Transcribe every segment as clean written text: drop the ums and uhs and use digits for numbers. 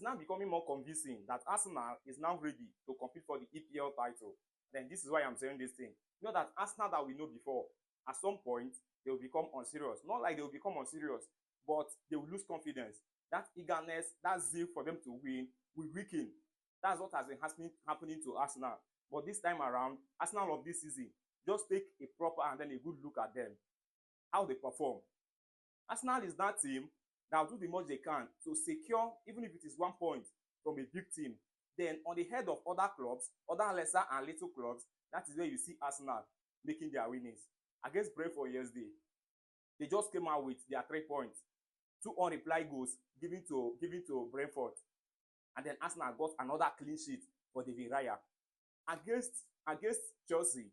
now becoming more convincing that Arsenal is now ready to compete for the EPL title. Then this is why I'm saying this thing. You know that Arsenal that we know before, at some point, they will become unserious. Not like they will become unserious, but they will lose confidence. That eagerness, that zeal for them to win will weaken. That's what has been happening to Arsenal. But this time around, Arsenal of this season, just take a proper and then a good look at them, how they perform. Arsenal is that team that will do the much they can to secure, even if it is 1 point from a big team. Then on the head of other clubs, other lesser and little clubs, that is where you see Arsenal making their winnings. Against Brentford yesterday, they just came out with their 3 points. 2 unreplied goals given to Brentford. And then Arsenal got another clean sheet for David Raya. Against Chelsea,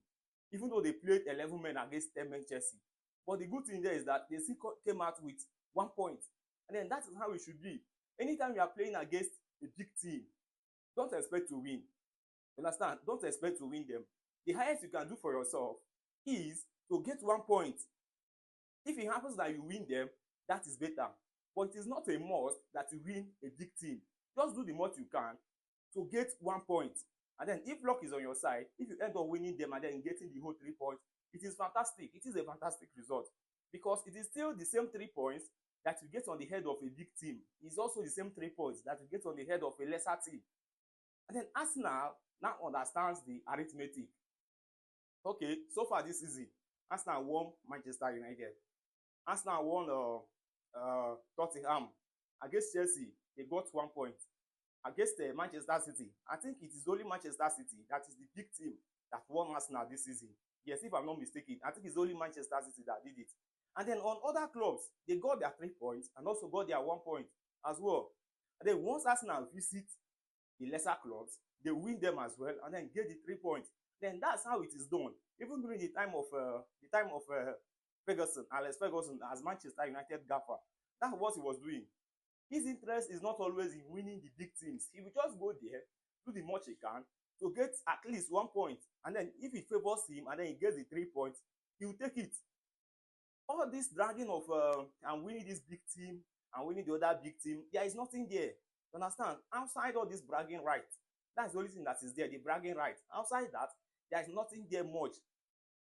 even though they played 11 men against 10 men Chelsea. But the good thing there is that they still came out with 1 point. And then that is how it should be. Anytime you are playing against a big team, don't expect to win. You understand? Don't expect to win them. The highest you can do for yourself is to get 1 point. If it happens that you win them, that is better. But it is not a must that you win a big team. Just do the most you can to get 1 point. And then if luck is on your side, if you end up winning them and then getting the whole 3 points, it is fantastic. It is a fantastic result. Because it is still the same 3 points that you get on the head of a big team. It's also the same 3 points that you get on the head of a lesser team. And then Arsenal now understands the arithmetic. Okay, so far this season, Arsenal won Manchester United. Arsenal won Tottenham. Against Chelsea, they got 1 point. Against Manchester City, I think it is only Manchester City that is the big team that won Arsenal this season. Yes, if I'm not mistaken, I think it's only Manchester City that did it. And then on other clubs, they got their 3 points and also got their 1 point as well. And then once Arsenal visit the lesser clubs, they win them as well and then get the 3 points. Then that's how it is done. Even during the time of Ferguson, Alex Ferguson as Manchester United gaffer, that's what he was doing. His interest is not always in winning the big teams. He will just go there, do the much he can to get at least 1 point. And then if it favors him and then he gets the 3 points, he will take it. All this dragging of and winning this big team and winning the other big team, there is nothing there. You understand? Outside all this bragging right, that's the only thing that is there, the bragging right. Outside that, there is nothing there much.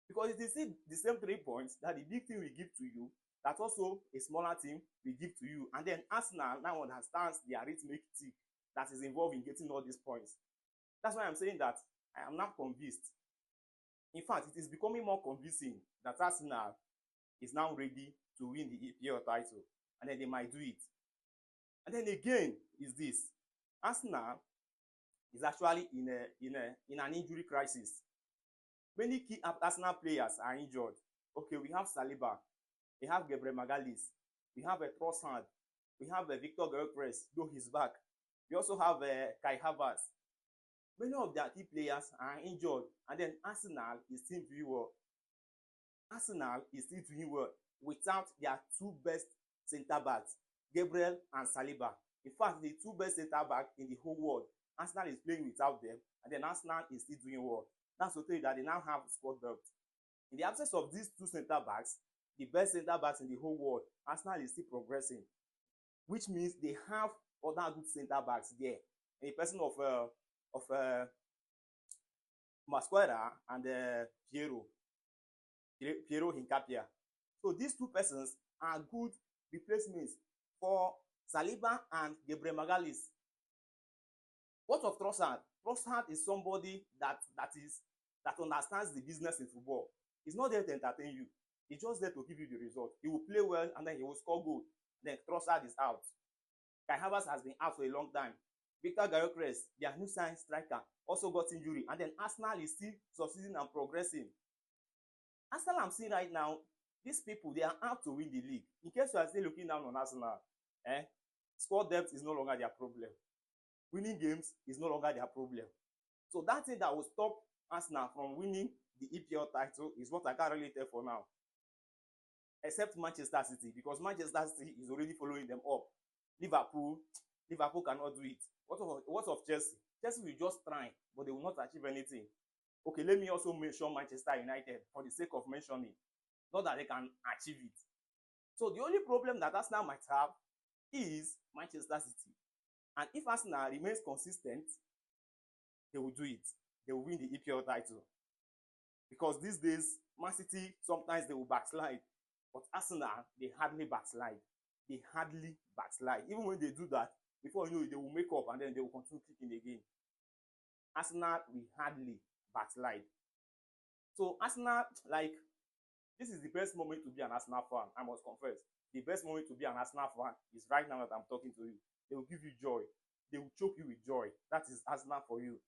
Because it is the same 3 points that the big team will give to you, that also a smaller team will give to you. And then Arsenal now understands the arithmetic that is involved in getting all these points. That's why I'm saying that I am not convinced. In fact, it is becoming more convincing that Arsenal is now ready to win the EPL title. And then they might do it. And then again is this. Arsenal is actually in an injury crisis. Many key Arsenal players are injured. Okay, we have Saliba. We have Gabriel Magalhaes. We have Trossard. We have Victor Gyökeres, though he's back. We also have Kai Havertz. Many of their key players are injured, and then Arsenal is still doing well. Arsenal is still doing well without their 2 best centre-backs, Gabriel and Saliba. In fact, the 2 best centre-backs in the whole world. Arsenal is playing without them, and then Arsenal is still doing well. That's to tell you that they now have squad depth. In the absence of these 2 centre-backs, the best centre-backs in the whole world, Arsenal is still progressing, which means they have other good centre-backs there. In the person of Masquera and Piero Hincapia. So these 2 persons are good replacements for Saliba and Gabriel Magalhaes. What of Trossard? Trossard is somebody that understands the business in football. He's not there to entertain you. He's just there to give you the result. He will play well and then he will score goal. Then Trossard is out. Kai Havertz has been out for a long time. Victor Gyökeres, their new sign striker, also got injury. And then Arsenal is still succeeding and progressing. Arsenal I'm seeing right now, these people, they are out to win the league. In case you are still looking down on Arsenal, squad depth is no longer their problem. Winning games is no longer their problem. So that thing that will stop Arsenal from winning the EPL title is what I can't really tell for now. Except Manchester City, because Manchester City is already following them up. Liverpool cannot do it. What of Chelsea? Chelsea will just try, but they will not achieve anything. Okay, let me also mention Manchester United for the sake of mentioning. Not that they can achieve it. So the only problem that Arsenal might have is Manchester City. And if Arsenal remains consistent, they will do it. They will win the EPL title. Because these days, Man City, sometimes they will backslide. But Arsenal, they hardly backslide. They hardly backslide. Even when they do that, before you know it, they will make up and then they will continue kicking again. Arsenal will hardly backslide. So Arsenal, like, this is the best moment to be an Arsenal fan, I must confess. The best moment to be an Arsenal fan is right now that I'm talking to you. They will give you joy. They will choke you with joy. That is Arsenal for you.